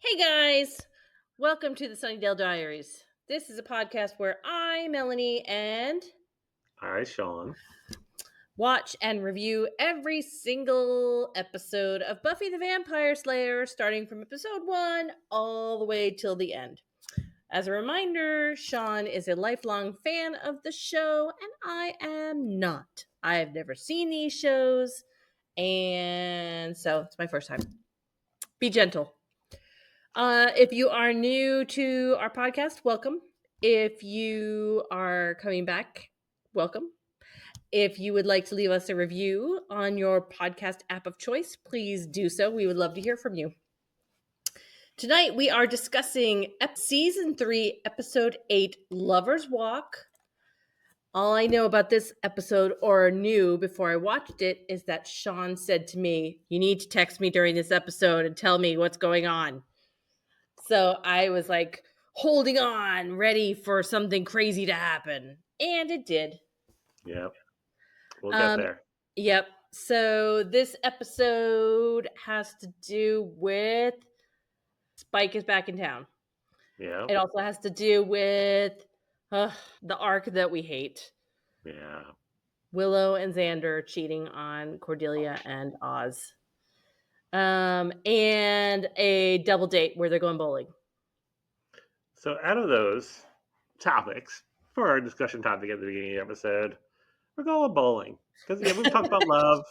Hey guys, welcome to the Sunnydale Diaries. This is a podcast where I, Melanie, and Hi, Sean. watch and review every single episode of Buffy the Vampire Slayer, starting from episode 1 all the way till the end. As a reminder, Sean is a lifelong fan of the show, and I am not. I have never seen these shows, and so it's my first time. Be gentle. If you are new to our podcast, welcome. If you are coming back, welcome. If you would like to leave us a review on your podcast app of choice, please do so. We would love to hear from you. Tonight, we are discussing season 3, episode 8, Lover's Walk. All I know about this episode, or knew before I watched it, is that Sean said to me, "You need to text me during this episode and tell me what's going on." So I was like holding on, ready for something crazy to happen. And it did. Yep, we'll get Um, there. yep. So this episode has to do with Spike is back in town. Yep, It also has to do with the arc that we hate. yeah. Willow and Xander cheating on Cordelia and Oz. And a double date where they're going bowling. So, out of those topics for our discussion topic at the beginning of the episode, we're going with bowling because we've talked about love.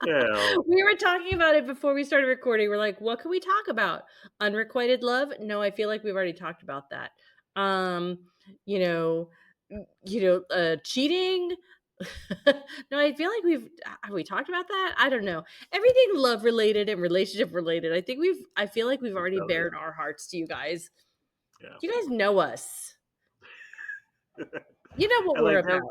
You know, We were talking about it before we started recording. We're like, what can we talk about? Unrequited love? No, I feel like we've already talked about that. Um, you know, cheating. No, I feel like have we talked about that? I don't know. Everything love related and relationship related. I feel like we've already so, bared our hearts to you guys. yeah. You guys know us. You know what And we're like about.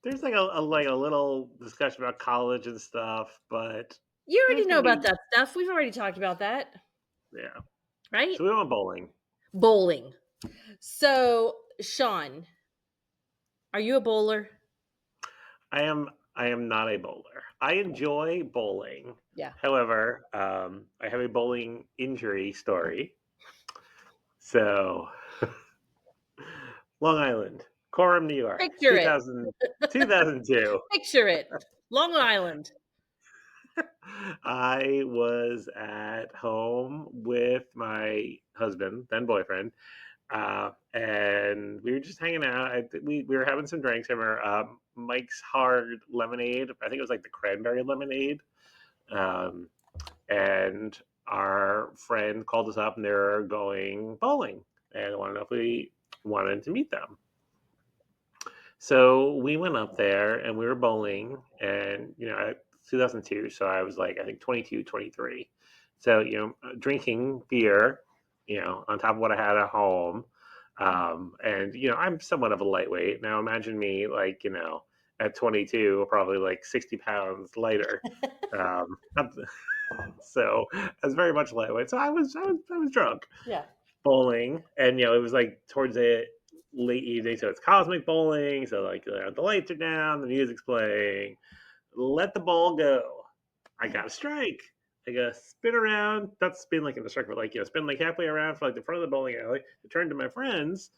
there's like a little discussion about college and stuff, but You already there's know gonna about be that stuff. We've already talked about that, yeah. right? So we went bowling. Bowling. So, Sean, are you a bowler? I am not a bowler. I enjoy bowling. Yeah. However, I have a bowling injury story. So Long Island, Coram, New York, Picture it. 2002. Picture it. Long Island. I was at home with my husband, then boyfriend, and we were just hanging out. We were having some drinks. Over Mike's Hard Lemonade. I think it was like the cranberry lemonade. Um, and our friend called us up, and they were going bowling, and wanted to know if we wanted to meet them. So we went up there and we were bowling, and 2002, so I was like I think 22, 23. So drinking beer, on top of what I had at home, and I'm somewhat of a lightweight. Now imagine me like at 22, probably like 60 pounds lighter. Not the- so I was very much lightweight. So I was drunk Yeah. bowling, and it was like towards the late evening, so it's cosmic bowling. So like the lights are down, the music's playing. Let the ball go. I got a strike. I got to spin around, not spin like in the strike, but like spin like halfway around for like the front of the bowling alley. To turn to my friends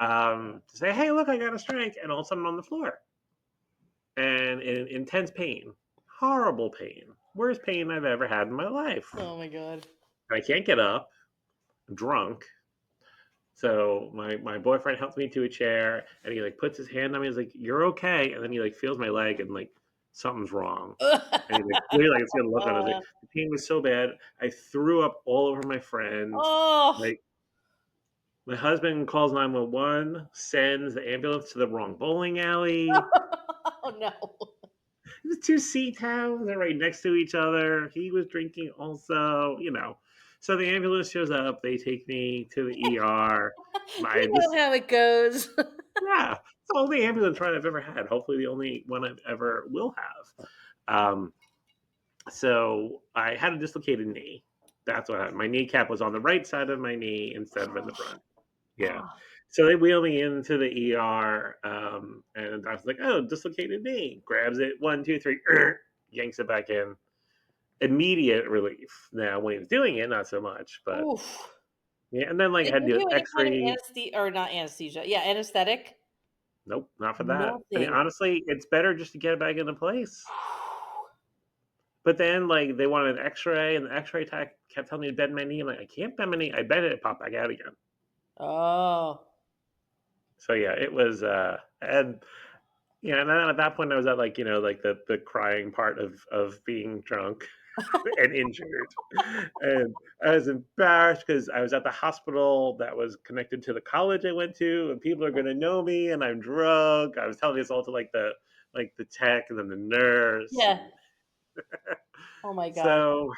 to say, "Hey, look, I got a strike!" And all of a sudden, I'm on the floor and in intense pain, horrible pain, worst pain I've ever had in my life. Oh my god. I can't get up. I'm drunk. So my boyfriend helps me to a chair, and he like puts his hand on me. He's like, "You're okay," and then he like feels my leg, and like something's wrong. And he like clearly like it's gonna look on. I was like, the pain was so bad, I threw up all over my friends. Oh. Like my husband calls 911, sends the ambulance to the wrong bowling alley. Oh no. It was two sea towns, they're right next to each other. He was drinking also. So the ambulance shows up. They take me to the ER. My You this know how it goes. Yeah, it's the only ambulance ride I've ever had. Hopefully, the only one I ever will have. Um, so I had a dislocated knee. That's what happened. My kneecap was on the right side of my knee instead of in the front. Yeah. Oh. So they wheel me into the ER, and I was like, "Oh, dislocated knee." Grabs it, one, two, three, yanks it back in, immediate relief. Now, when he was doing it, not so much, but Oof. yeah. And then like Did had they the give you any kind of X-ray. anesthesia or not anesthesia? Yeah, anesthetic? Nope, not for that. I mean, Nothing. honestly, it's better just to get it back into place. But then, like, they wanted an X-ray, and the X-ray tech kept telling me to bend my knee. I'm like, I can't bend my knee. I bent it, it popped back out again. Oh. So yeah, it was, and yeah, and then at that point, I was at like like the crying part of being drunk and injured, and I was embarrassed because I was at the hospital that was connected to the college I went to, and people are gonna know me, and I'm drunk. I was telling this all to like the tech and then the nurse, Yeah. and Oh my god. so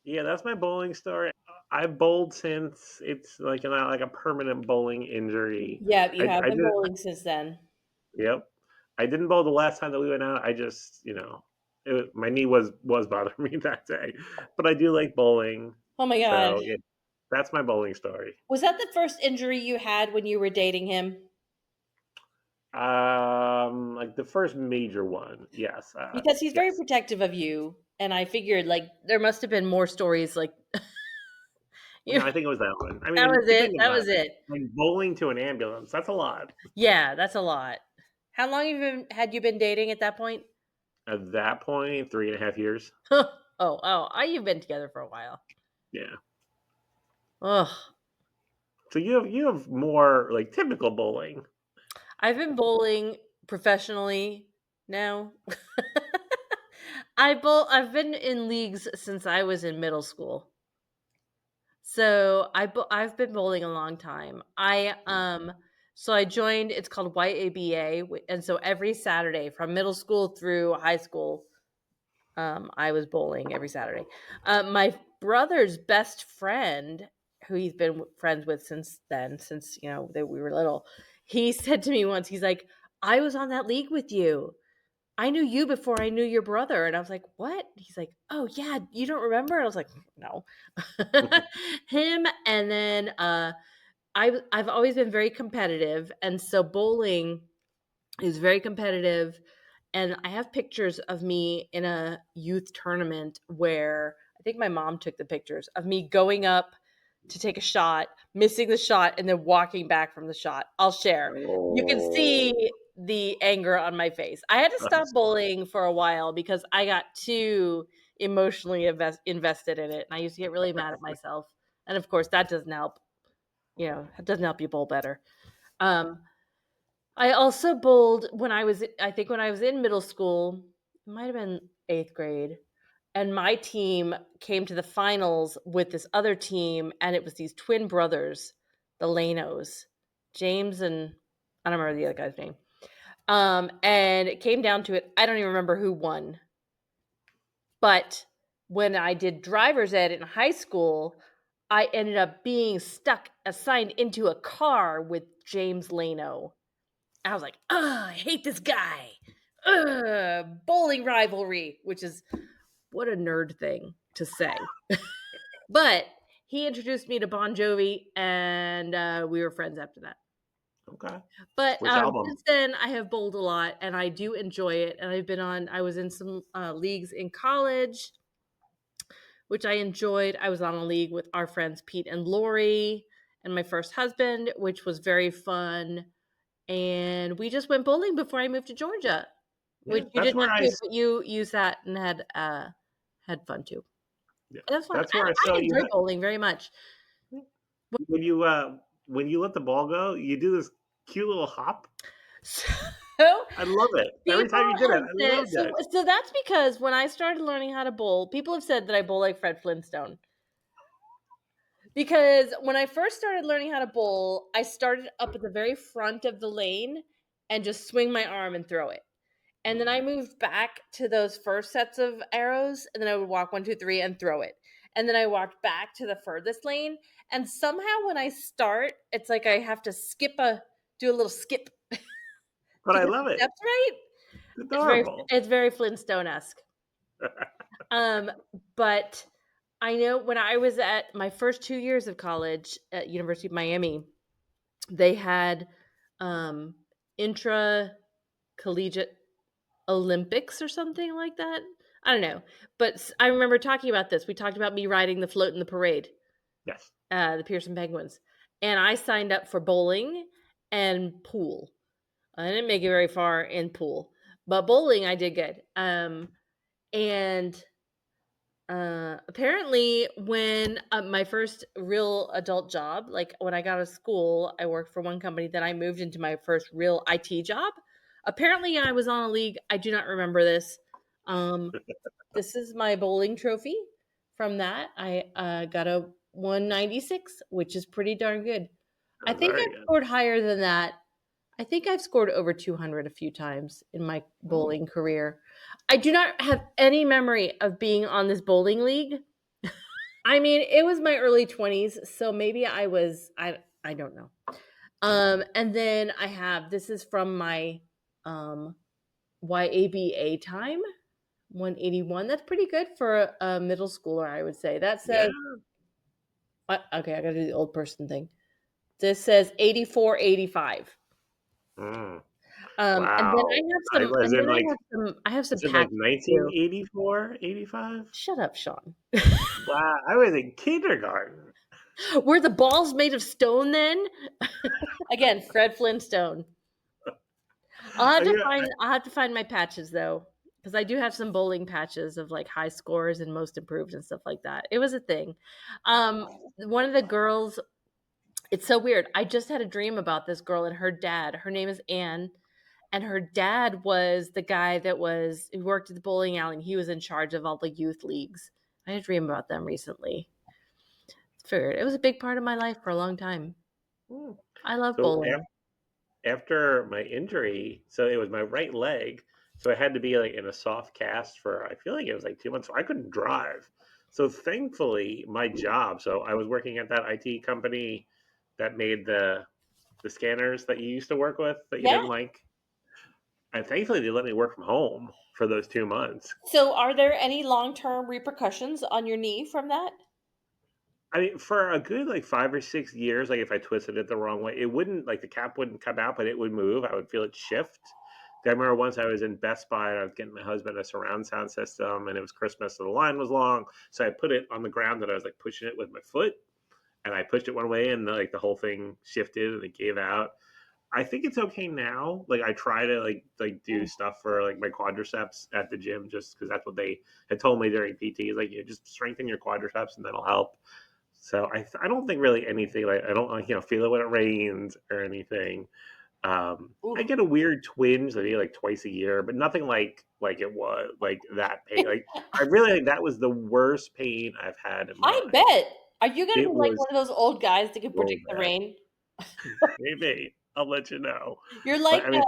yeah, that's my bowling story. I've bowled since. It's like not like a permanent bowling injury. Yeah, you have I been did. bowling since then. Yep. I didn't bowl the last time that we went out. I just, my knee was bothering me that day. But I do like bowling. Oh my god. So, yeah, that's my bowling story. Was that the first injury you had when you were dating him? Like the first major one. Yes. Because he's very Yes. protective of you, and I figured like there must have been more stories like you No, I think it was that one. I that mean, was you it. think That about was it. it. Like bowling to an ambulance, that's a lot. Yeah, that's a lot. How long had you been dating at that point? At that point, 3.5 years. You've been together for a while. Yeah. Ugh. So you have more like typical bowling. I've been bowling professionally now. I've been in leagues since I was in middle school. So I've been bowling a long time. I joined, it's called YABA, and so every Saturday from middle school through high school, I was bowling every Saturday. My brother's best friend, who he's been friends with since then, since that we were little, he said to me once, he's like, "I was on that league with you. I knew you before I knew your brother." And I was like, "What?" He's like, "Oh yeah, you don't remember?" And I was like, "No." Him, and then I've always been very competitive, and so bowling is very competitive. And I have pictures of me in a youth tournament where I think my mom took the pictures of me going up to take a shot, missing the shot, and then walking back from the shot. I'll share. You can see Oh, the anger on my face. I had to I'm stop sorry. bowling for a while because I got too emotionally invested in it. And I used to get really mad at myself. And of course, that doesn't help. It doesn't help you bowl better. Um, I also bowled I think when I was in middle school, it might have been eighth grade, and my team came to the finals with this other team, and it was these twin brothers, the Lanos, James and I don't remember the other guy's name. And it came down to it. I don't even remember who won, but when I did driver's ed in high school, I ended up being assigned into a car with James Lano. I was like, "Ugh, I hate this guy. Ugh, bowling rivalry," which is what a nerd thing to say. But he introduced me to Bon Jovi, and we were friends after that. Okay. But Which album? since then, I have bowled a lot, and I do enjoy it. And I was in some leagues in college, which I enjoyed. I was on a league with our friends Pete and Lori, and my first husband, which was very fun. And we just went bowling before I moved to Georgia, Yeah, which you that's did where not I. do, but you sat and had fun too. Yeah, And that's fun. that's where I I saw you. enjoy bowling very much. When you let the ball go, you do this cute little hop. So I love it. Every people time you did it, have I said loved it. so that's because when I started learning how to bowl, people have said that I bowl like Fred Flintstone. Because when I first started learning how to bowl, I started up at the very front of the lane and just swing my arm and throw it. And then I moved back to those first sets of arrows, and then I would walk one, two, three, and throw it. And then I walked back to the furthest lane. And somehow when I start, it's like I have to do a little skip But to I get love the it. steps right. It's It's very adorable. it's very Flintstone-esque. Um, but I know when I was at my first 2 years of college at University of Miami, they had um intra collegiate Olympics or something like that. I don't know. But I remember talking about this. We talked about me riding the float in the parade, Yes. the Pearson Penguins. And I signed up for bowling and pool. I didn't make it very far in pool, but bowling I did good. And apparently, when my first real adult job, like when I got out of school, I worked for one company. Then I moved into my first real IT job. Apparently, I was on a league. I do not remember this. Um, this is my bowling trophy from that. I got a 196, which is pretty darn good. I That's think very I've good. scored higher than that. I think I've scored over 200 a few times in my Mm, bowling career. I do not have any memory of being on this bowling league. I mean, it was my early 20s, so maybe I don't know. And then I have this is from my um YABA time, 181. That's pretty good for a middle schooler, I would say. That yeah. says okay, I got to do the old person thing. This says 8485. Mm, And then wow. I was in like, I have some was it like patches too. 1984, 85? Shut up, Sean. Wow. I was in kindergarten. Were the balls made of stone then? Again, Fred Flintstone. I mean, I'll have to find my patches though, because I do have some bowling patches of like high scores and most improved and stuff like that. It was a thing. One of the girls, it's so weird. I just had a dream about this girl and her dad. Her name is Anne, and her dad was the guy that was who worked at the bowling alley. And he was in charge of all the youth leagues. I had a dream about them recently. Figured it was a big part of my life for a long time. mm. I love So bowling. after my injury, so it was my right leg. So I had to be like in a soft cast for, I feel like it was like 2 months. So I couldn't drive. So thankfully, my job. So I was working at that IT company that made the scanners that you used to work with that you Yeah. didn't like. And thankfully, they let me work from home for those 2 months. So, are there any long-term repercussions on your knee from that? I mean, for a good like 5 or 6 years, like if I twisted it the wrong way, it wouldn't like the cap wouldn't come out, but it would move. I would feel it shift. I remember once I was in Best Buy and I was getting my husband a surround sound system, and it was Christmas, so the line was long. So I put it on the ground, and I was like pushing it with my foot, and I pushed it one way, and like the whole thing shifted and it gave out. I think it's okay now. Like I try to like do stuff for like my quadriceps at the gym just because that's what they had told me during PT. Is like, just strengthen your quadriceps and that'll help. So I don't think really anything like I don't like feel it when it rains or anything. I Ooh. get a weird twinge like twice a year, but nothing like it was like that pain. Like I really think that was the worst pain I've had in my I life. bet. Are you gonna It be like was one of those old guys that can so predict the bad. rain? Maybe I'll let you know. You're But like I mean,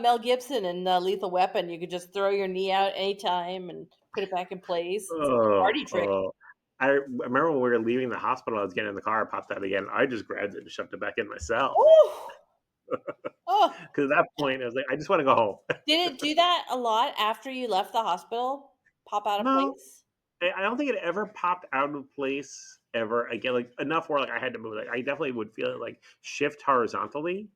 Mel Gibson in Lethal Weapon. You could just throw your knee out anytime and put it back in place. It's like a oh, party trick. oh. I remember when we were leaving the hospital, I was getting in the car, I popped out again. I just grabbed it and shoved it back in myself. Ooh. Oh, Because at that point, I was like, I just want to go home. did it do that a lot after you left the hospital? Pop out of No, place? I don't think it ever popped out of place ever again. Like enough where like I had to move. Like I definitely would feel it like shift horizontally,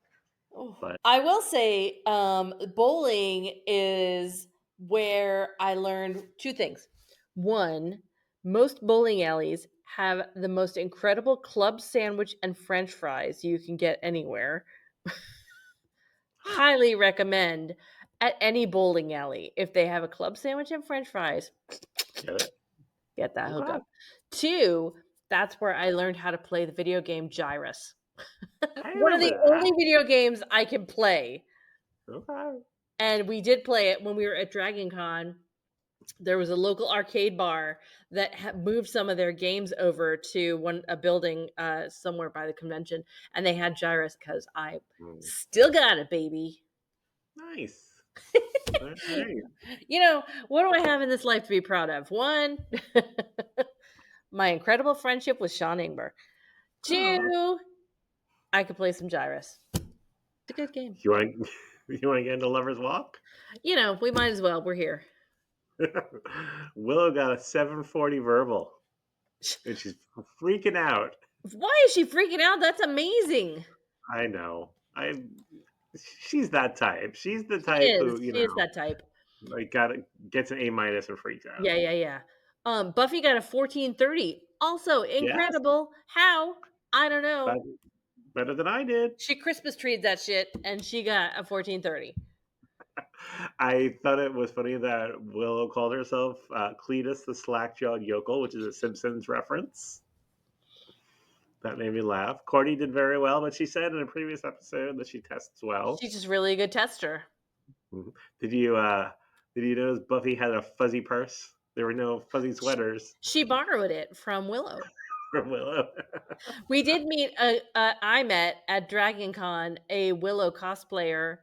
Oh, but I will say, bowling is where I learned two things. One, most bowling alleys have the most incredible club sandwich and French fries you can get anywhere. huh, Highly recommend at any bowling alley if they have a club sandwich and French fries. get it? Get that Okay, hookup. Two, that's where I learned how to play the video game Gyrus. I One of remember the that. only video games I can play. Okay, And we did play it when we were at Dragon Con. There was a local arcade bar that moved some of their games over to a building somewhere by the convention, and they had Gyrus because I mm, still got it, baby. nice. All right. What do I have in this life to be proud of? One, my incredible friendship with Sean Ingber. Oh, Two, I could play some Gyrus. It's a good game. you want you want to get into Lover's Walk? We might as well. We're here. Willow got a 740 verbal, and she's freaking out. Why is she freaking out? That's amazing. I know. I She's that type. She's the She type is. who, She is that type. Like gets an A- and freaks out. Yeah. Buffy got a 1430. Also Yes, incredible. How? I don't know. but better than I did. She Christmas treed that shit and she got a 1430. I thought it was funny that Willow called herself Cletus the slack-jawed yokel, which is a Simpsons reference. That made me laugh. Cordy did very well, but she said in a previous episode that she tests well. She's just really a good tester. Mhm. Did you notice Buffy had a fuzzy purse? There were no fuzzy sweaters She borrowed it from Willow. from Willow. We did meet I met at Dragon Con a Willow cosplayer.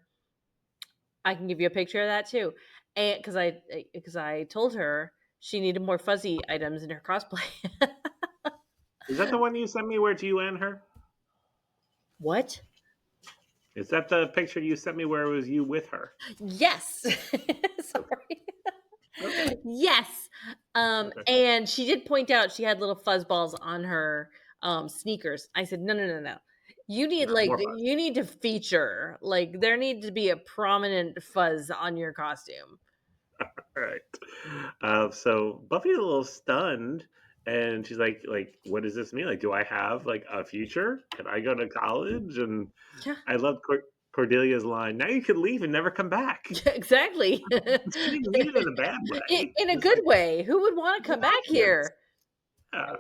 I can give you a picture of that too. And because I told her she needed more fuzzy items in her cosplay. Is that the one you sent me where it's you and her? What? Is that the picture you sent me where it was you with her? Yes. Sorry. Okay. Yes. Okay. And she did point out she had little fuzz balls on her sneakers. I said, no. You need No, more fuzz. you need to feature, like there needs to be a prominent fuzz on your costume. All right. So Buffy's a little stunned, and she's like, what does this mean? Like, do I have like a future? Can I go to college? And Yeah. I love Cordelia's line. Now you can leave and never come back. Exactly. She didn't mean it in a bad way. In a It's good like, way. Who would want to come back here? yeah.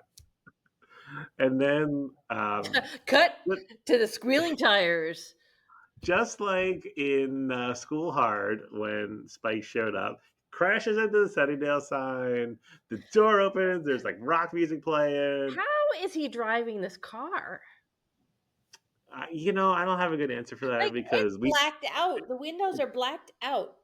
And then Cut to the squealing tires. just like in School Hard when Spike showed up, crashes into the Sunnydale sign. The door opens. There's like rock music playing. How is he driving this car? I don't have a good answer for that Like because it's blacked out. The windows are blacked out.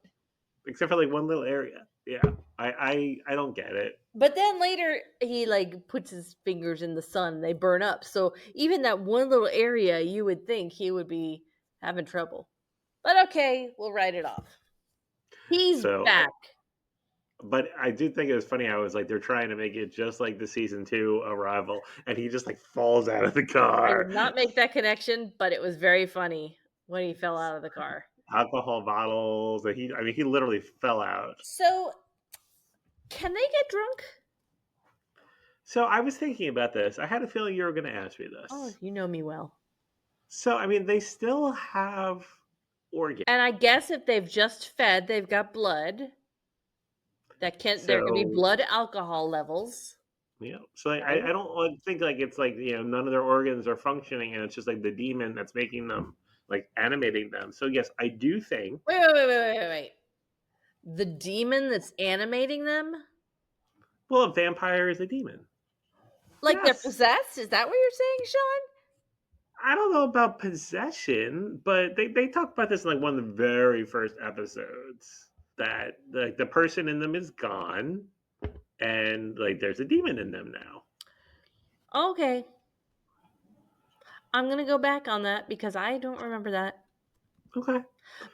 except for like one little area. Yeah, I don't get it. But then later he like puts his fingers in the sun, they burn up. So even that one little area, you would think he would be having trouble. But okay, we'll write it off. He's So, back. but I do think it was funny. I was like, they're trying to make it just like the season 2 Arrival, and he just like falls out of the I car. did not make that connection, but it was very funny when he fell out of the car. Alcohol bottles. And he literally fell out. So, can they get drunk? So I was thinking about this. I had a feeling you were going to ask me Oh, this. you know me well. So they still have organs. And I guess if they've just fed, they've got blood. There can be So blood alcohol levels. yeah. So Right? I don't think like it's like none of their organs are functioning, and it's just like the demon that's making them like animating them. So yes, I do think. Wait. The demon that's animating them? Well, a vampire is a demon. Like they're Yes. possessed? Is that what you're saying, Sean? I don't know about possession, but they talk about this in like one of the very first episodes that like the person in them is gone, and like there's a demon in them now. Okay. I'm going to go back on that because I don't remember that. Okay.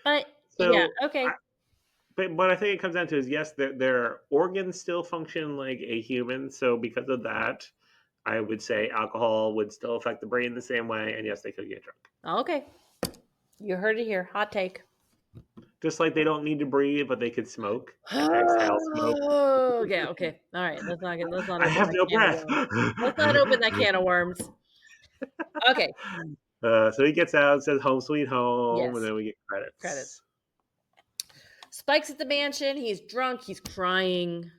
But So yeah, okay. but what I think it comes down to is yes, their organs still function like a human. So because of that, I would say alcohol would still affect the brain the same way, and yes, they could get drunk. Okay. You heard it here. Hot take. Just like they don't need to breathe, but they could smoke, exhale smoke. Oh, yeah, okay. All right. Let's not I open have that no can of breath. worms. Let's not open that can of worms. Okay. So he gets out, says "Home Sweet Home," and Yes. then we get credits. Credits. Spike's at the mansion. He's drunk. He's crying.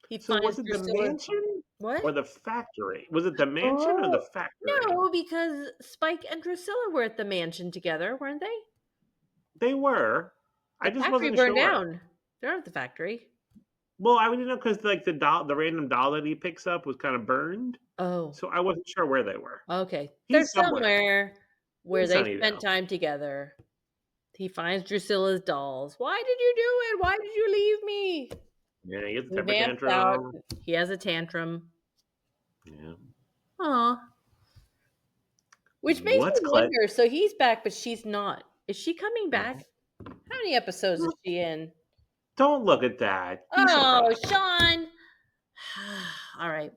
He So finds was it the Drusilla. mansion What? or the factory? Was it the mansion or the Oh, factory? no, because Spike and Drusilla were at the mansion together, weren't they? They were. The I just factory wasn't burned sure. down. They're not at the factory. Well, I didn't know because like the random doll that he picks up was kind of burned, Oh, so I wasn't sure where they were. okay. They're He's somewhere somewhere where in they Sunnydale. spent time together. He finds Drusilla's dolls. Why did you do it? Why did you leave me? Yeah, he gets a He temper vamps out. tantrum. He has a tantrum. Yeah. Aw. Which makes me wonder. So he's back, but she's not. Is she coming back? How many episodes is she in? Don't look at that. Be Oh, surprised. Sean. All right.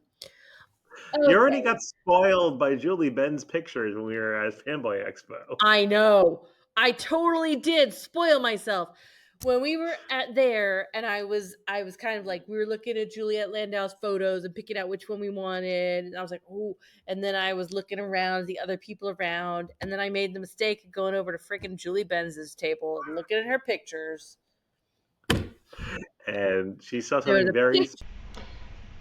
You already Okay. got spoiled by Julie Ben's pictures when we were at Fanboy Expo. I know. I totally did spoil myself. when we were at there, and I was kind of like, we were looking at Juliet Landau's photos and picking out which one we wanted, and I was like, oh, and then I was looking around at the other people around, and then I made the mistake of going over to freaking Julie Benz's table and looking at her pictures. And she saw There was something a very. picture.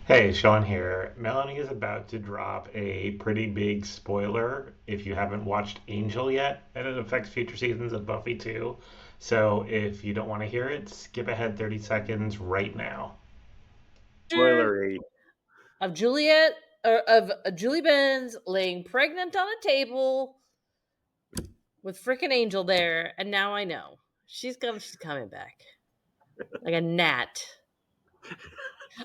Hey, Sean here. Melanie is about to drop a pretty big spoiler if you haven't watched Angel yet, and it affects future seasons of Buffy too. So if you don't want to hear it, skip ahead 30 seconds right now. Spoilery. Of Juliet, or of Julie Benz laying pregnant on a table with freaking Angel there, and now I know she's coming back like a gnat.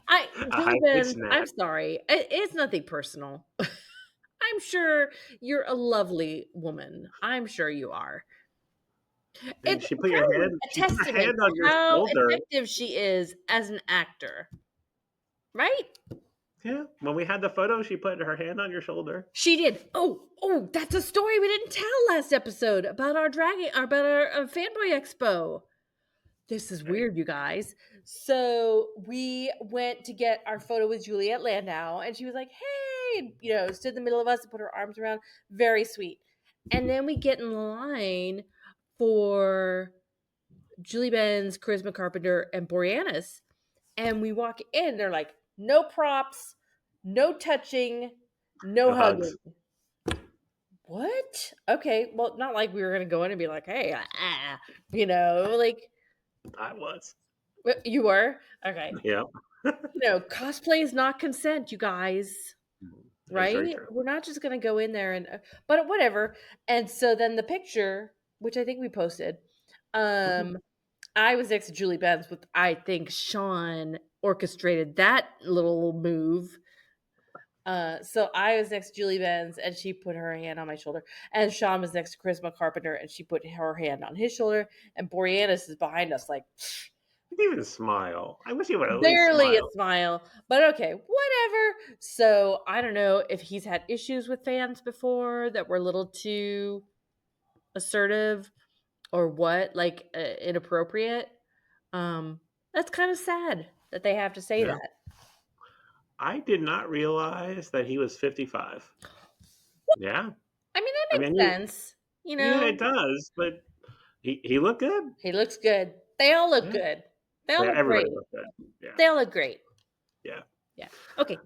A Julie high Benz, pitched I'm gnat. sorry. It's nothing personal. I'm sure you're a lovely woman. I'm sure you are. And It's she put your probably hand. a She put her testament hand on to your how shoulder. effective she is as an actor, right? Yeah. When we had the photo, she put her hand on your shoulder. She did. Oh, that's a story we didn't tell last episode about our fanboy expo. This is Right. weird, you guys. So we went to get our photo with Juliet Landau, and she was like, "Hey," stood in the middle of us and put her arms around. Very sweet. And then we get in line for Julie Benz, Charisma Carpenter, and Boreanaz, and we walk in. They're like, "No props, no touching, no No hugs. hugging." What? Okay, well, not like we were gonna go in and be like, "Hey, like." I was. You were? Okay. Yeah. Cosplay is not consent, you guys, That's very right? true. We're not just going to go in there and, but whatever. And so then the picture, which I think we posted, Mhm. I was next to Julie Benz with, I think Sean orchestrated that little move. So I was next to Julie Benz and she put her hand on my shoulder, and Sean was next to Charisma Carpenter and she put her hand on his shoulder, and Boreanaz is behind us like, He didn't even smile. I wish he would at least barely a smile. smile, but okay, whatever. So I don't know if he's had issues with fans before that were a little too assertive or what, like inappropriate. That's kind of sad that they have to say Yeah. that. I did not realize that he was 55. Yeah. I mean, I that mean, makes sense. yeah, it does, but he looked good. He looks good. They all look Yeah. good. They all Yeah, look everybody great. looked good. Yeah. They all look great. Yeah. Yeah. Okay.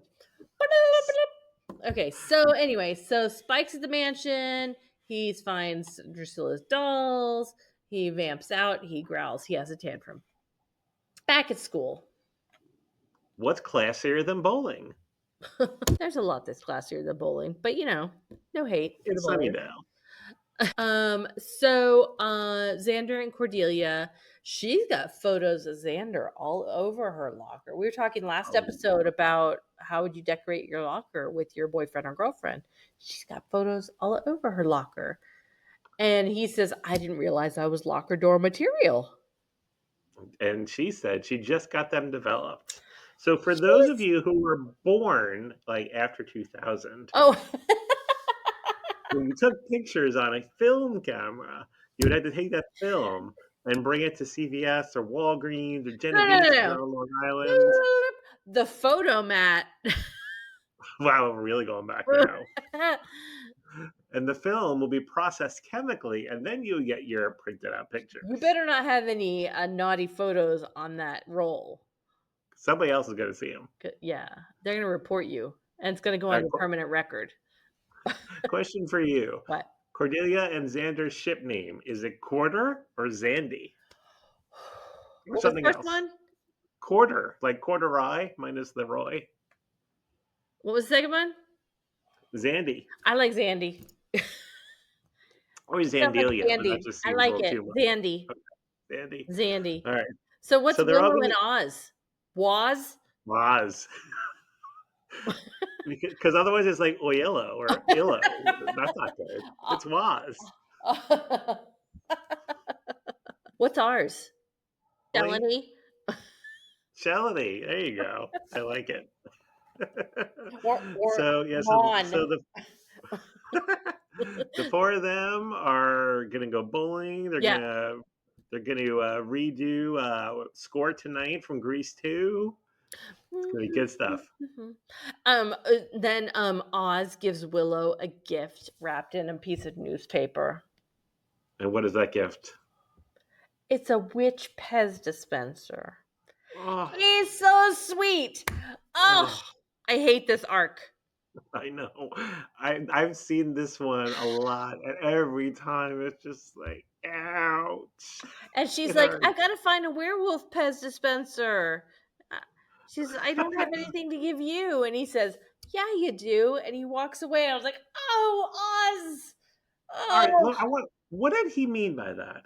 Okay, so anyway, so Spike's at the mansion. He finds Drusilla's dolls. He vamps out. He growls. He has a tantrum. Back at school. What's classier than bowling? There's a lot that's classier than bowling, but no hate for the It's bowlers. Sunnydale. So Xander and Cordelia, she's got photos of Xander all over her locker. We were talking last Oh, episode about how would you decorate your locker with your boyfriend or girlfriend. She's got photos all over her locker. And he says, I didn't realize I was locker door material. and she said she just got them developed. So for She those of was, you who were born like after 2000, oh, when you took pictures on a film camera, you would have to take that film and bring it to CVS or Walgreens or no, no, no, Genevieve's no. on Long Island. The photo mat. Wow, we're really going back now. And the film will be processed chemically, and then you get your printed out You pictures. better not have any naughty photos on that roll. Somebody else is going to see them. Yeah, they're going to report you, and it's going to go on your permanent record. Question for you. What? Cordelia and Xander's ship name, is it Quarter or Zandy? Or What was the something first else? one? Quarter, like quarter-eye minus the Roy. What was the second one? Zandy. I like Zandy. Or Sounds like Zandelia, but that Zandy. just I seems a like little it. too much. Zandy. Zandy. Zandy. All right. So what's So they're all Willow going and to Oz? Waz? Waz. Because otherwise it's like Oyello or Illo. That's not good. It's Waz. What's ours? Really? Melanie? Shalini. There you go. I like it. Or So yeah, so Ron? the four of them are gonna go bowling. They're Yeah. gonna They're going to redo Score Tonight from Grease 2. It's going to be good stuff. Then Oz gives Willow a gift wrapped in a piece of newspaper. And what is that gift? It's a witch Pez dispenser. Oh, He's so sweet. Oh, oh, I hate this arc. I know. I've seen this one a lot, and every time it's just like, ouch. And she's It like, hurts. I gotta find a werewolf Pez dispenser. Uh, She says, I don't have anything to give you. And he says, yeah, you do. And he walks away. I was like, oh, Oz. All right, Oh, look, what did he mean by that?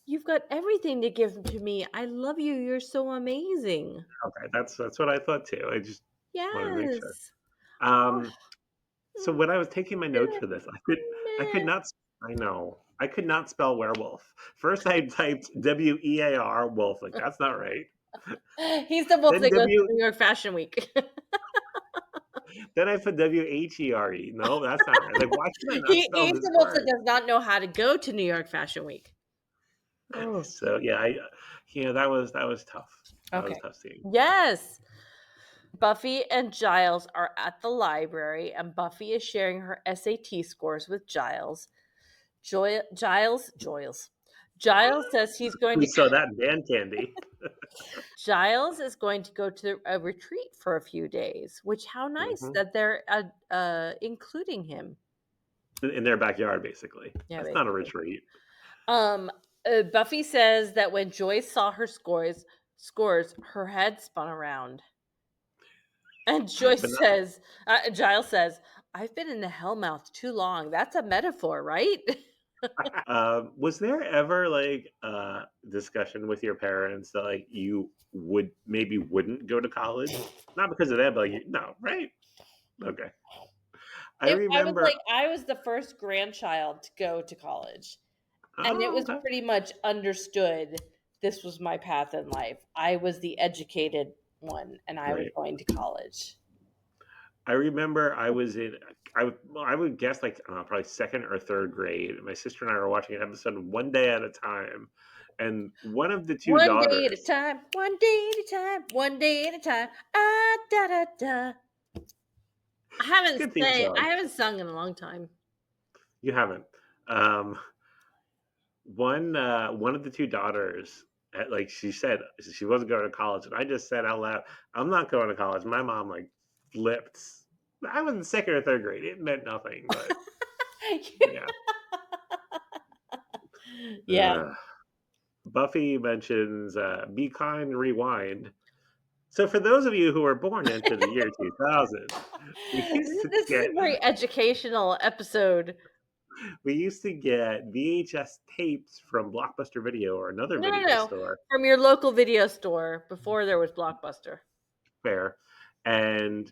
you've got everything to give to me. I love you. You're so amazing. Okay, that's what I thought too. I just wanted to make sure. Yes. Oh, Um, so when I was taking my notes for this, I could meh. not. I know I could not spell werewolf. First, I typed WEAR wolf. Like that's not right. He's the wolf Then that goes to New York Fashion Week. then I put WHERE. No, that's not right. Like why can I not spell He's this the wolf that word? does not know how to go to New York Fashion Week. Oh, So yeah, that was tough. That was okay. tough seeing. Yes. Buffy and Giles are at the library, and Buffy is sharing her SAT scores with Giles. Giles says he's going We to. saw that in band candy Giles is going to go to a retreat for a few days. Which how nice hmm that they're including him. in their backyard. Basically, Yeah, that's not a basically. retreat. Um, Buffy says that when Joyce saw her scores, her head spun around. And But Giles says, I've been in the hellmouth too long. That's a metaphor, right? Was there ever like a discussion with your parents that like you would maybe wouldn't go to college? Not because of that, but like no, right? Okay. I remember. I was the first grandchild to go to college. And it Oh, was okay. pretty much understood this was my path in life. I was the educated one and I was Right. going to college. I remember I was in. I would guess like probably second or third grade. My sister and I were watching an episode one day at a time, and one of the two One day at a daughters. time, one day at a time, one day at a time. Ah da da da. It's a good theme I song. haven't sung in a long time. You haven't. Um, one of the two daughters like she said she wasn't going to college, and I just said out loud, I'm not going to college. My mom like flipped. I was in second or third grade. It meant nothing, but yeah. Yeah. Buffy mentions be kind, rewind. So for those of you who were born into the year 2000, we used to This is get a very educational episode. VHS tapes from Blockbuster Video or another No, no, video no. store. From your local video store before there was Blockbuster. Fair. And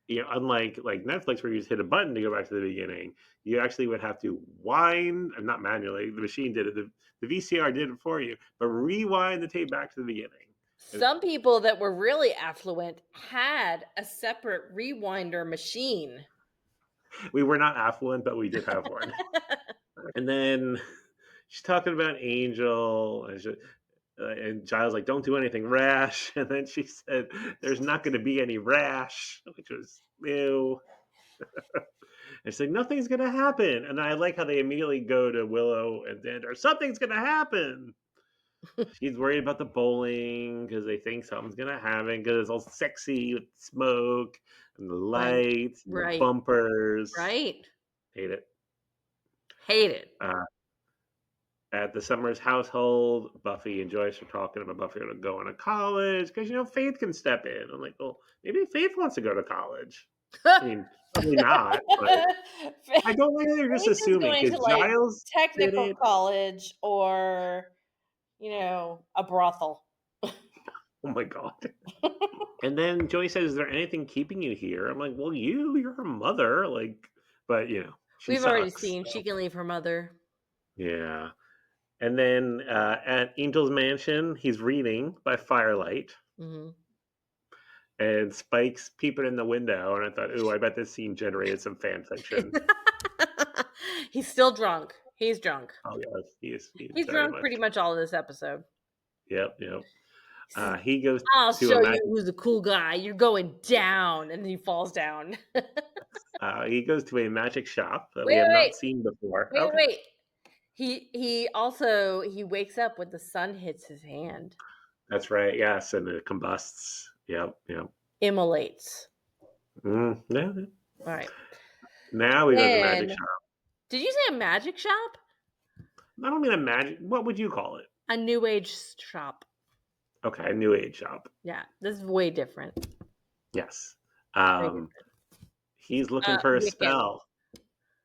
unlike like Netflix where you just hit a button to go back to the beginning, you actually would have to wind, and not manually, the machine did it. The VCR did it for you, but rewind the tape back to the beginning. Some people that were really affluent had a separate rewinder machine. We were not affluent, but we did have one. And then she's talking about Angel, and Giles like, "Don't do anything rash." And then she said, "There's not going to be any rash," which was ew. And she's like, "Nothing's going to happen." And I like how they immediately go to Willow and Xander. Something's going to happen. She's worried about the bowling because they think something's going to happen because it's all sexy with smoke and the Right. lights and the Right. bumpers. Right. Hate it. Hate it. At the Summers household, Buffy and Joyce are talking about Buffy going to college because Faith can step in. I'm like, well, maybe Faith wants to go to college. I mean, probably not, but I don't like that you're just Faith is assuming going to because like Giles did technical it. college or, a brothel. Oh my god! And then Joyce says, "Is there anything keeping you here?" I'm like, "Well, you're her mother, like, but she We've already sucks." seen she can leave her mother. Yeah. And then at Angel's mansion, he's reading by firelight. Hmm. And Spike's peeping in the window, and I thought, "Ooh, I bet this scene generated some fan fiction." He's still drunk. He's drunk. Oh yes, he's He's very drunk much. pretty much all of this episode. Yep, yep. He says, He goes I'll to a show you magic. who's the cool guy. You're going down. And then he falls down. He goes to a magic shop that we Wait, have wait, not seen before. wait, Okay, wait. He wakes up when the sun hits his hand. that's right. Yes, and it combusts. Yep, yep. Immolates. Yeah. All right. Now we go to the magic Then, shop. did you say a magic shop? I don't mean a magic. What would you call it? A new age shop. Okay, a new age shop. Yeah, this is way different. Yes. Very different. He's looking for a Wiccan. spell.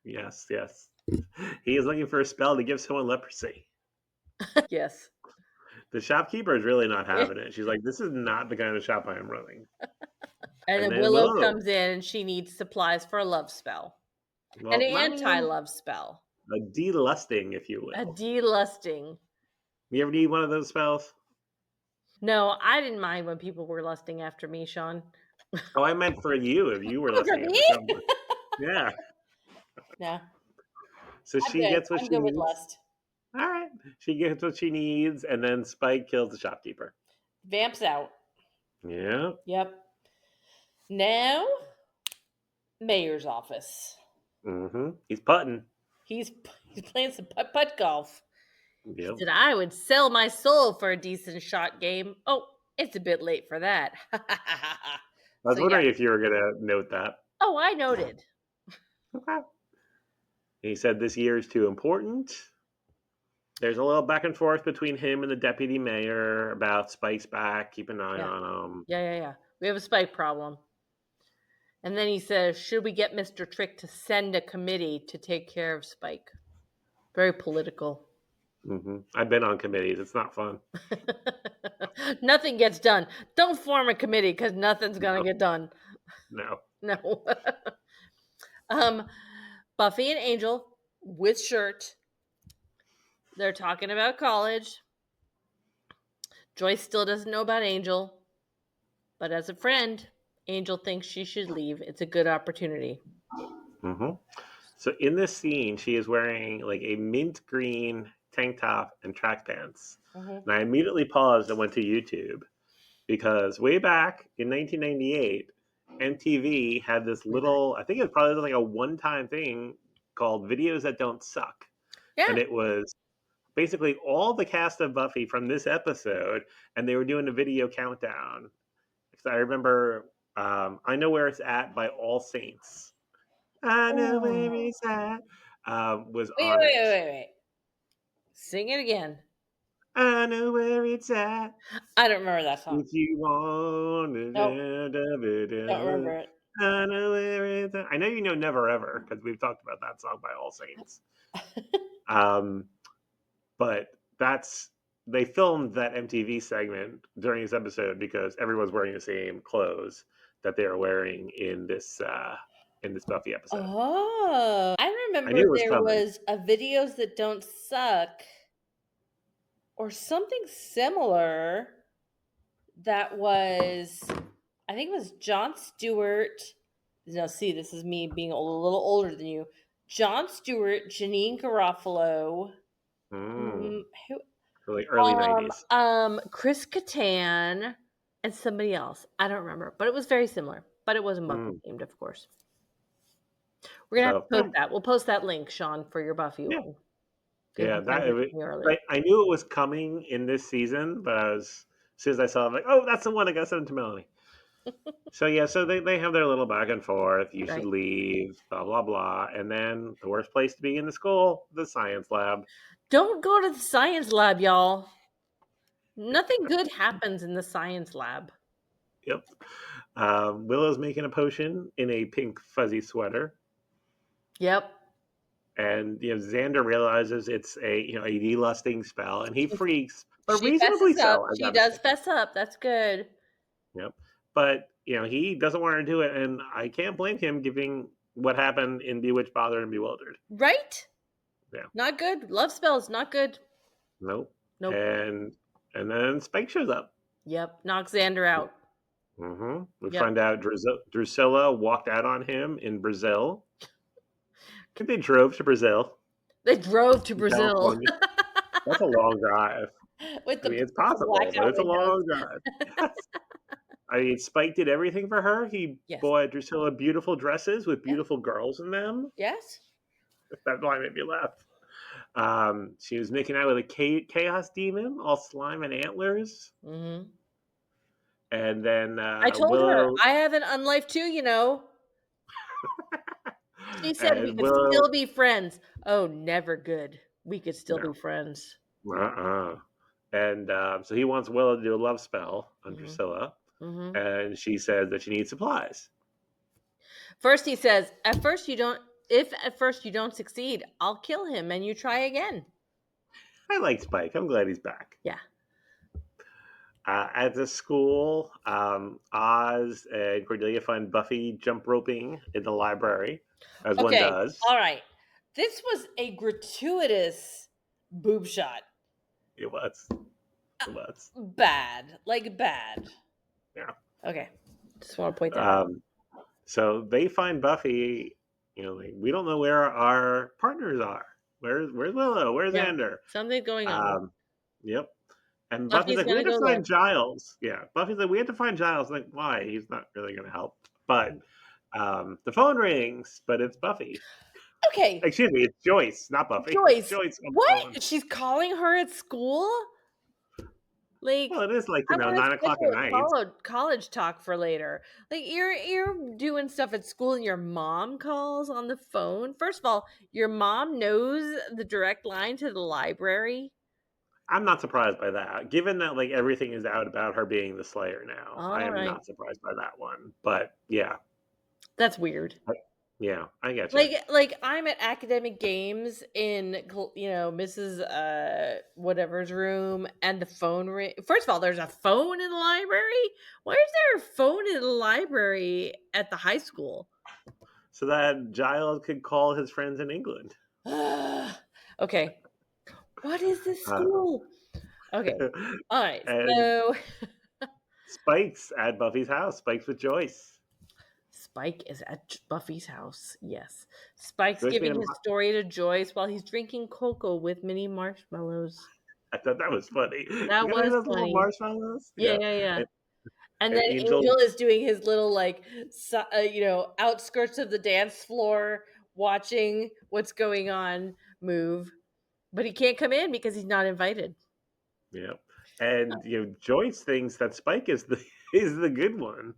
Yes, yes. He is looking for a spell to give someone leprosy. Yes. The shopkeeper is really not having it. She's like, "This is not the kind of shop I am running." And And then then Willow Willow. comes in and she needs supplies for a love spell. An Well, not even anti-love spell. a delusting, if you A will. delusting. You ever need one of those spells? No, I didn't mind when people were lusting after me, Sean. Oh, I meant for you if you were For lusting me? after someone. Yeah. No, So I'm she good. gets what I'm she good with needs. lust. All right. She gets what she needs, and then Spike kills the shopkeeper. Vamps out. Yeah. Yep. Now, mayor's office. He's putting. He's playing some putt golf. He Yep. said, I would sell my soul for a decent shot game. Oh, it's a bit late for that. I was So, yeah. wondering if you were going to note that. Oh, I noted. Okay. He said this year is too important. There's a little back and forth between him and the deputy mayor about Spike's back. Keep an eye Yeah. on him. Yeah. We have a spike problem. And then he says, should we get Mr. Trick to send a committee to take care of Spike? Very political. I've been on committees. It's not fun. Nothing gets done. Don't form a committee because nothing's going No. to get done. No. No. um, Buffy and Angel with shirt. They're talking about college. Joyce still doesn't know about Angel, but as a friend, Angel thinks she should leave. It's a good opportunity. hmm So in this scene, she is wearing like a mint green tank top and track pants. Mm-hmm. And I immediately paused and went to YouTube because way back in 1998, MTV had this little, I think it was probably like a one time thing called Videos That Don't Suck. Yeah. And it was basically all the cast of Buffy from this episode, and they were doing a video countdown. Because I remember I Know Where It's At by All Saints. I know where Oh. it's at. Was Wait, on wait, it. wait, wait. Sing it again. I know where it's at. I don't remember that song. If you want Nope, don't to, remember it. I know where it's at. I know you know Never Ever because we've talked about that song by All Saints. Um, but they filmed that MTV segment during this episode because everyone's wearing the same clothes that they are wearing in this Buffy episode. Oh, I I remember knew it was there coming. was a Videos That Don't Suck or something similar that was, I think it was Jon Stewart. Now, see, this is me being a little older than you. Jon Stewart, Janine Garofalo, Mm, who, really early '90s. Chris Kattan, and somebody else. I don't remember, but it was very similar. But it wasn't Buffy Mm. themed, of course. We're gonna have So to post that. We'll post that link, Sean, for your Buffy yeah, one. Because yeah. you sent it to me earlier. I knew it was coming in this season, but as soon as I saw it, I'm like, oh, that's the one I got sent to Melanie. So yeah, so they have their little back and forth. You should Right. leave, blah blah blah, and then the worst place to be in the school, the science lab. Don't go to the science lab, y'all. Nothing good happens in the science lab. Yep. Willow's making a potion in a pink fuzzy sweater, Yep. and Xander realizes it's a delusting spell, and he freaks, but She reasonably fesses up. so, I She gotta does say. fess up. That's good. Yep. But he doesn't want to do it, and I can't blame him, given what happened in Bewitched, Bothered, and Bewildered. Right? Yeah. Not good. Love spells, not good. Nope. Nope. And then Spike shows up. Yep. Knock Xander out. We Yep. find out Drusilla walked out on him in Brazil. I think they drove to Brazil. They drove to in Brazil California. That's a long drive. with I mean, it's the possible, but blackout it's a windows. long drive. Yes. I mean, Spike did everything for her. He Yes. bought Drusilla beautiful dresses with Yeah. beautiful girls in them. Yes. That line made me laugh. She was making out with a chaos demon, all slime and antlers. Hmm. And then I told her Willow I have an unlife too. She said we and could still Willow be friends. Oh, never good. We could still be no. friends. Uh-uh. And so he wants Willow to do a love spell on Hmm. Drusilla, Hmm. and she says that she needs supplies. First, he says, "At first you don't. If at first you don't succeed, I'll kill him, and you try again." I like Spike. I'm glad he's back. Yeah. At the school, Oz and Cordelia find Buffy jump roping in the library, as one Okay. does. All right. This was a gratuitous boob shot. It was. It was. Bad, like bad. Yeah. Okay. Just want to point that out. Um, so they find Buffy. Like, we don't know where our partners are. Where's Willow? Where's Yeah. Xander? Something's going on. Yep. And Buffy's Buffy's like, we gonna have to go there. find Giles. Yeah. Buffy's like, we have to find Giles. Like, why? He's not really going to help. But the phone rings, but it's Buffy. Okay. Excuse me, it's Joyce, not Buffy. It's Joyce, Joyce on the phone. what? She's calling her at school? Like, Well, it is like, I want to 9 o'clock at schedule a night. college talk for later. Like, you're doing stuff at school and your mom calls on the phone. First of all, your mom knows the direct line to the library. I'm not surprised by that. Given that, like, everything is out about her being the Slayer now, I All am right. not surprised by that one. But yeah, That's weird. yeah, I get you. Like I'm at academic games in Mrs. Whatever's room, and the phone ring. First of all, there's a phone in the library. Why is there a phone in the library at the high school? So that Giles could call his friends in England. Okay, what is this Uh, school? Okay, all right. and So Spike's at Buffy's house. Spike's with Joyce. Spike is at Buffy's house. Yes, Spike's Joyce made giving him. his story to Joyce while he's drinking cocoa with mini marshmallows. I thought that was funny. That You guys was have little funny. marshmallows? Yeah, Yeah. yeah, yeah. And, And and then Angel. Angel is doing his little like outskirts of the dance floor watching what's going on move, but he can't come in because he's not invited. Yeah. And Joyce thinks that Spike is the is the good one.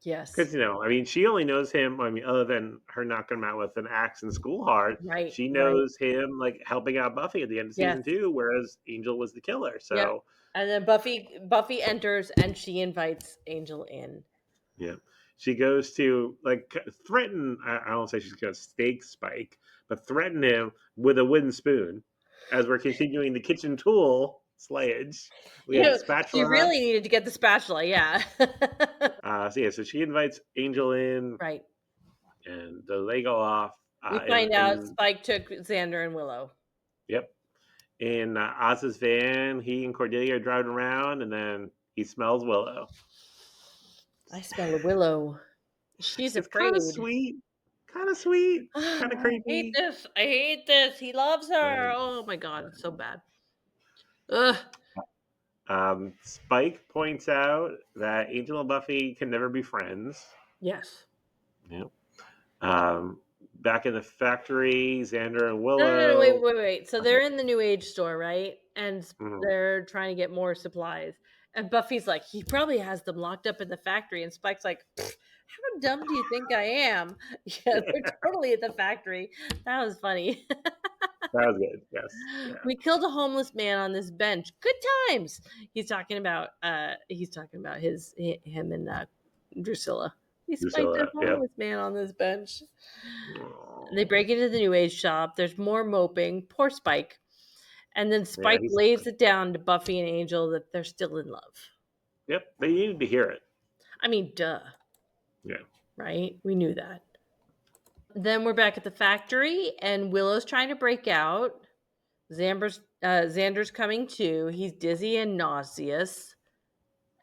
Yes. Because I mean, she only knows him. I mean, other than her knocking him out with an axe and school hard, Right, she right. knows him like helping out Buffy at the end of Yes. season 2, whereas Angel was the killer. Yep. So And then Buffy enters and she invites Angel in. yeah, she goes to like threaten. I don't say she's going to stake Spike, but threaten him with a wooden spoon. As we're continuing the kitchen tool slayage, we You have the know, she spatula. really needed to get the spatula, yeah. So yeah, so she invites Angel in, Right. and they go off. We In, find out in Spike took Xander and Willow. Yep, in Oz's van, he and Cordelia are driving around, and then he smells Willow. I smell a Willow. She's It's kind of afraid. sweet, kind of sweet, I kind of hate creepy. this. I hate this. He loves her. Um, Oh my god, it's so bad. Ugh. Spike points out that Angel and Buffy can never be friends. Yes. Yep. Um, Back in the factory, Xander and No, no, no, wait, Willow. wait, wait. So they're in the new age store, right? And Mhm. they're trying to get more supplies. And Buffy's like, he probably has them locked up in the factory. And Spike's like, how dumb do you think I am? Yeah, they're totally at the factory. That was funny. That was good. Yes. Yeah. We killed a homeless man on this bench. Good times. He's talking about him and Drusilla. We spiked a Drusilla. Yep. homeless man on this bench. They Oh. break into the new age shop. There's more moping. Poor Spike. And then Yeah. Spike lays it down to Buffy and Angel that they're still in love. Yep. They needed to hear it. I mean, duh, Yeah. right? We knew that. Then we're back at the factory, and Willow's trying to break out. Xander's coming too. He's dizzy and nauseous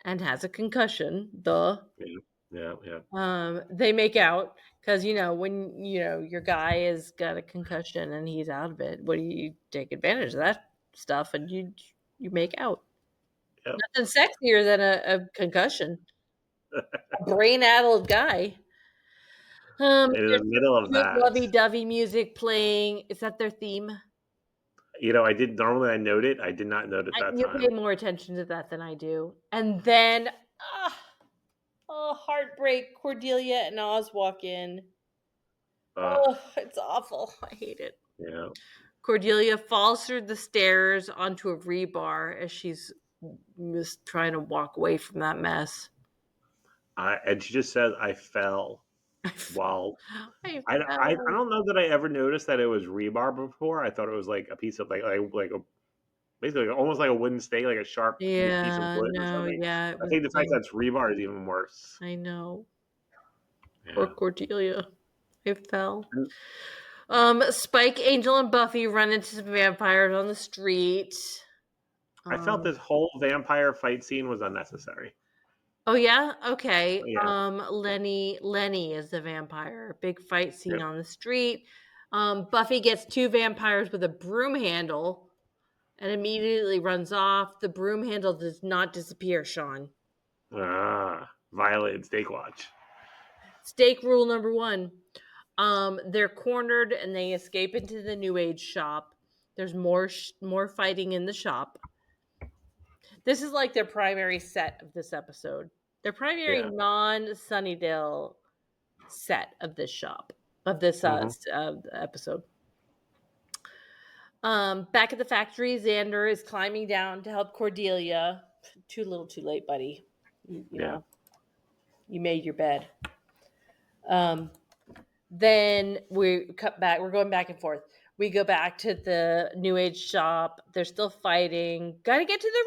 and has a concussion. Duh. Yeah. Yeah, yeah. They make out because when your guy has got a concussion and he's out of it, what do you take advantage of that stuff and you make out. Yep. Nothing sexier than a concussion. A brain-addled guy. In the There's some middle of cute that, lovey-dovey music playing. Is that their theme? I did normally I note it. I did not note it that You pay time. more attention to that than I do. And then, oh, heartbreak. Cordelia and Oz walk in. Uh, Oh, it's awful. I hate it. yeah. Cordelia falls through the stairs onto a rebar as she's just trying to walk away from that mess. And she just says, "I fell." While I I fell. don't know that I ever noticed that it was rebar before. I thought it was like a piece of like a basically almost like a wooden stake, like a sharp piece of Yeah, wood or no, something. yeah, it I was think the fact that it's rebar is even worse. I know. Poor Yeah. Cordelia. I fell. And Spike, Angel, and Buffy run into some vampires on the street. I felt Um, this whole vampire fight scene was unnecessary. oh yeah, okay. Yeah. Lenny is the vampire. Big fight scene Yep. on the street. Buffy gets two vampires with a broom handle and immediately runs off. The broom handle does not disappear, Sean. Violated Stake Watch. Stake rule number one. They're cornered and they escape into the New Age shop. There's more fighting in the shop. This is like their primary set of this episode. Their primary Yeah. non-Sunnydale set of this shop of this Hmm. episode. Back at the factory, Xander is climbing down to help Cordelia. Too little, too late, buddy. You Yeah. know, you made your bed. Um, then we cut back. We're going back and forth. We go back to the New Age shop. They're still fighting. Got to get to the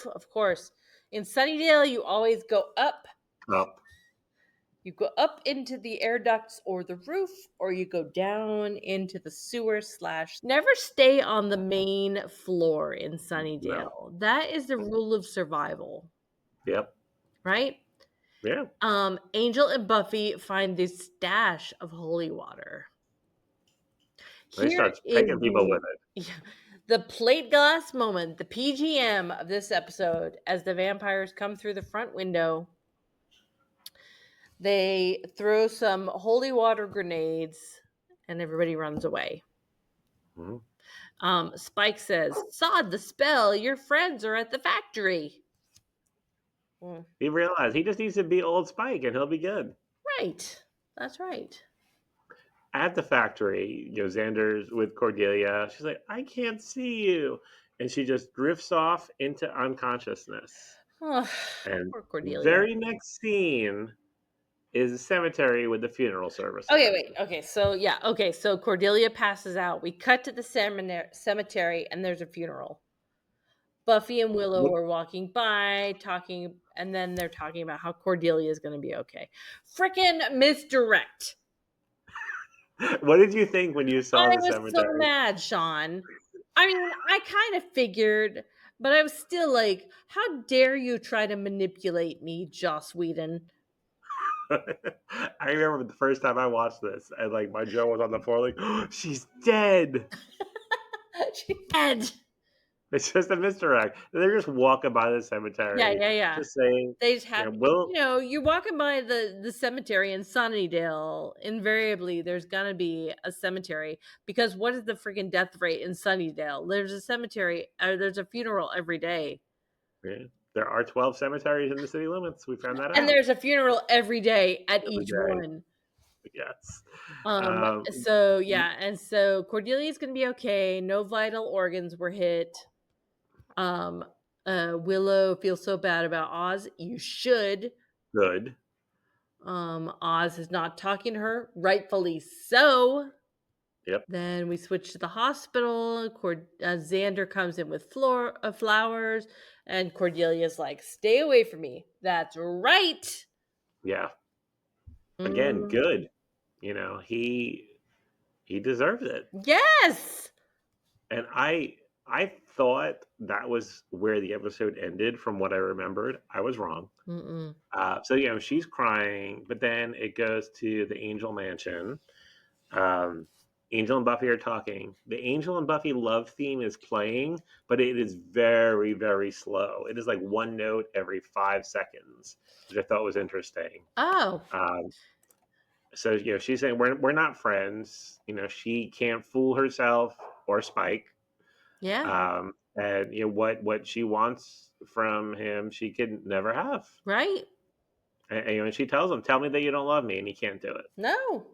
roof, of course. In Sunnydale, you always go up. Up. You go up into the air ducts or the roof, or you go down into the sewer slash. Never stay on the main floor in No. Sunnydale. That is the rule of survival, Yep. right? Yeah. Angel and Buffy find this stash of holy water. And he Here starts is picking people with it. the plate glass moment, the PGM of this episode, as the vampires come through the front window. They throw some holy water grenades, and everybody runs away. Hmm. Spike says, "Sod the spell. Your friends are at the factory." Mm, He realized he just needs to be Old Spike and he'll be good. right. That's right. At the factory, Xander's with Cordelia. She's like, "I can't see you," and she just drifts off into unconsciousness. Oh, And poor Cordelia. very next scene is a cemetery with the funeral service Okay, wait. happening. Okay, so yeah. Okay, so Cordelia passes out. We cut to the cemetery, and there's a funeral. Buffy and Willow What, are walking by, talking, and then they're talking about how Cordelia is going to be okay. Frickin' misdirect. what did you think when you saw I the was so cemetery? mad, Sean. I mean, I kind of figured, but I was still like, how dare you try to manipulate me, Joss Whedon? I remember the first time I watched this, and like my jaw was on the floor, like, "Oh, she's dead." She's dead. It's just a misdirect. They're just walking by the Yeah, cemetery, yeah, yeah. just saying, They just have, Will. you're walking by the cemetery in Sunnydale. Invariably, there's gonna be a cemetery because what is the freaking death rate in Sunnydale? There's a cemetery. There's a funeral every day, Yeah, there are 12 cemeteries in the city limits. We found that and out there's a funeral every day at every each day. one. Yes. Um. Um, So yeah, and so Cordelia's gonna be okay. No vital organs were hit. Um. Willow feels so bad about Oz. You should. good. Oz is not talking to her, rightfully so. Yep. Then we switch to the hospital. Xander comes in with flowers, and Cordelia's like, "Stay away from me." That's right. Yeah. Again, Mm, good. He deserves it. yes. And I I thought that was where the episode ended from what I remembered. I was wrong. Mm-mm. So, you know, she's crying, but then it goes to the Angel Mansion. Um, Angel and Buffy are talking. The Angel and Buffy love theme is playing, but it is very, very slow. It is like one note every 5 seconds, which I thought was interesting. Oh, Um, so, you know, she's saying we're not friends. You know, she can't fool herself or Spike. yeah, And you know what she wants from him, she can never have. right. And, you know, she tells him, "Tell me that you don't love me," and he can't do it. No.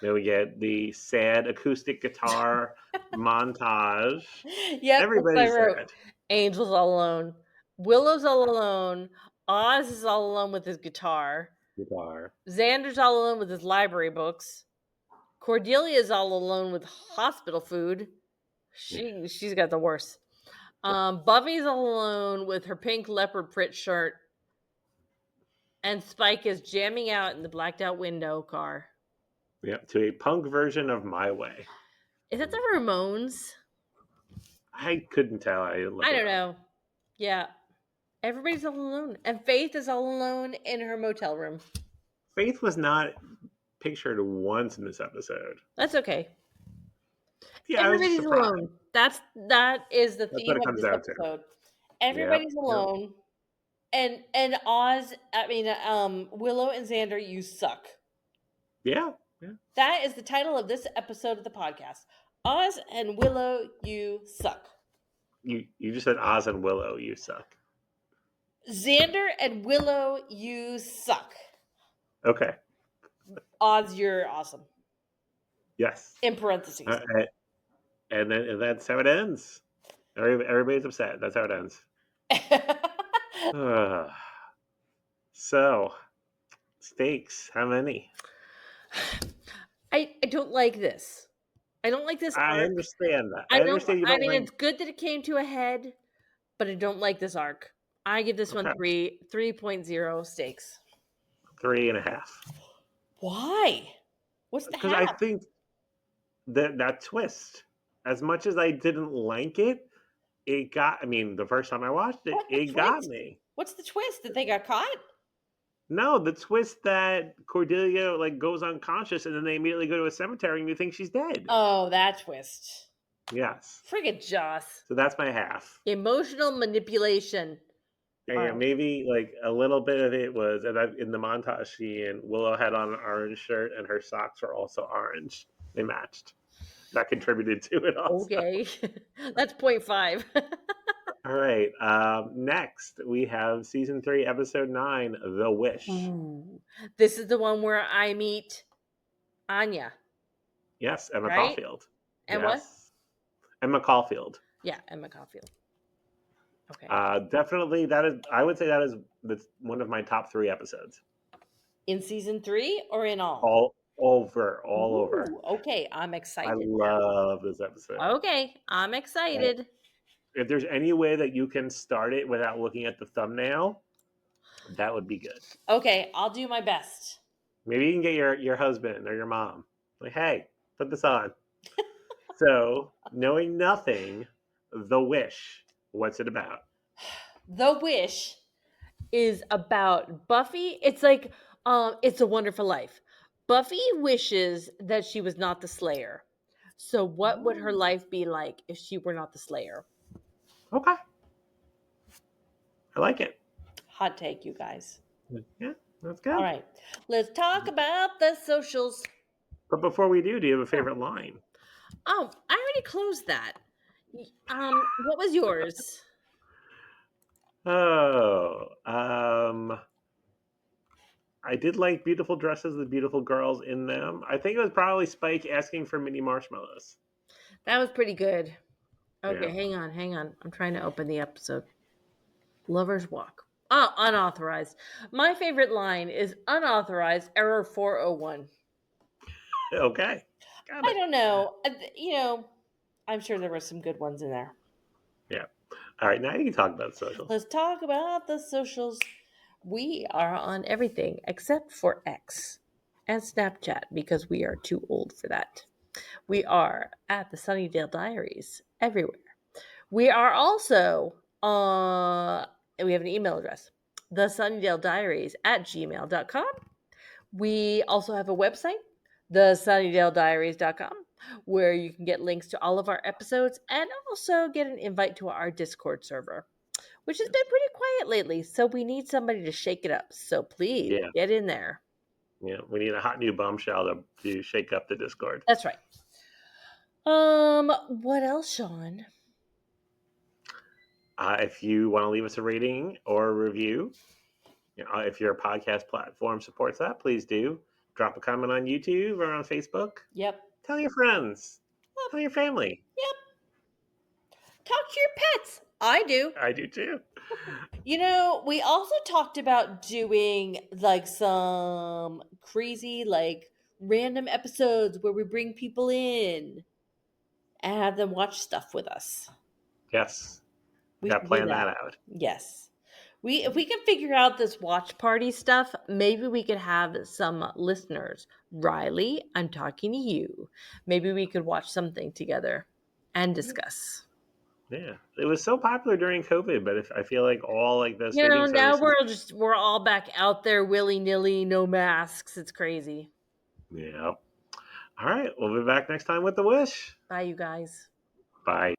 Then we get the sad acoustic guitar montage. Yep, that's what I Everybody's wrote. sad. Angel's all alone. Willow's all alone. Oz is all alone with his guitar. Guitar. Xander's all alone with his library books. Cordelia's all alone with hospital food. She's got the worst. Buffy's all alone with her pink leopard print shirt, and Spike is jamming out in the blacked out window car. Yeah, to a punk version of My Way. Is that the Ramones? I couldn't tell. I didn't look I it don't up. know. Yeah, everybody's all alone, and Faith is all alone in her motel room. Faith was not pictured once in this episode. That's okay. Yeah, I was Everybody's surprised. alone. That is the That's what theme it of comes this down to. episode. Yep. Everybody's Yep. alone, and Oz. I mean, Willow and Xander, you suck. Yeah. Yeah. That is the title of this episode of the podcast. Oz and Willow, you suck. You just said Oz and Willow. You suck. Xander and Willow, you suck. Okay. Oz, you're awesome. Yes. In parentheses. And that's how it ends. Everybody's upset. That's how it ends. So, stakes. How many? I don't like this. I don't like this I arc. understand that. I I don't. understand you I don't mean, like. it's good that it came to a head, but I don't like this arc. I give this one Okay. 3.0 stakes. 3.5. Why? What's the Because I half? think that twist, as much as I didn't like it, it got. I mean, the first time I watched it, What the it got twist? me. What's the twist? That they got caught? No, the twist that Cordelia like goes unconscious and then they immediately go to a cemetery and you think she's dead. Oh, that twist. Yes. Friggin' Joss. So that's my half. Emotional manipulation. And All right. maybe like a little bit of it was, and in the montage scene, Willow had on an orange shirt and her socks were also orange. They matched. That contributed to it also. Okay. That's 0.5. All right. Next, we have season 3, episode 9, The Wish. Ooh. This is the one where I meet Anya. Yes, Emma Right? Caulfield. And yes. what? Emma Caulfield. Yeah, Emma Caulfield. Okay. Definitely, I would say that's one of my top 3 episodes. In season 3 or in all? All over. Okay, I'm excited. I love this episode. Okay, I'm excited. If there's any way that you can start it without looking at the thumbnail, that would be good. Okay, I'll do my best. Maybe you can get your husband or your mom. Like, hey, put this on. So, knowing nothing, The Wish. What's it about? The Wish is about Buffy. It's like It's a Wonderful Life. Buffy wishes that she was not the Slayer. So what would her life be like if she were not the Slayer? Okay. I like it. Hot take, you guys. Yeah, that's good. All right. Let's talk about the socials. But before we do you have a favorite line? Oh, I already closed that. What was yours? Oh, I did like beautiful dresses with beautiful girls in them. I think it was probably Spike asking for mini marshmallows. That was pretty good. Okay, Yeah. hang on. I'm trying to open the episode. Lover's Walk. Oh, unauthorized. My favorite line is unauthorized error 401. Okay. Got I it. don't know. I'm sure there were some good ones in there. Yeah. All right, now you can talk about the socials. Let's talk about the socials. We are on everything except for X and Snapchat because we are too old for that. We are at the Sunnydale Diaries everywhere. We are also we have an email address, the Sunnydale Diaries at gmail.com. We also have a website, thesunnydalediaries.com, where you can get links to all of our episodes and also get an invite to our Discord server, which has been pretty quiet lately. So we need somebody to shake it up. So please Yeah. get in there. Yeah. We need a hot new bombshell to shake up the Discord. That's right. What else, Sean? If you want to leave us a rating or a review, if your podcast platform supports that, please do. Drop a comment on YouTube or on Facebook. Yep. Tell your friends. Tell your family. Yep. Talk to your pets. I do. I do too. We also talked about doing like some crazy, like random episodes where we bring people in and have them watch stuff with us. Yes. We Got should to do plan that. that out. Yes. If we can figure out this watch party stuff, maybe we could have some listeners. Riley, I'm talking to you. Maybe we could watch something together and discuss. Yeah. It was so popular during COVID, but I feel like all like the streaming Now services. we're all back out there willy-nilly, no masks. It's crazy. Yeah. All right. We'll be back next time with the wish. Bye, you guys. Bye.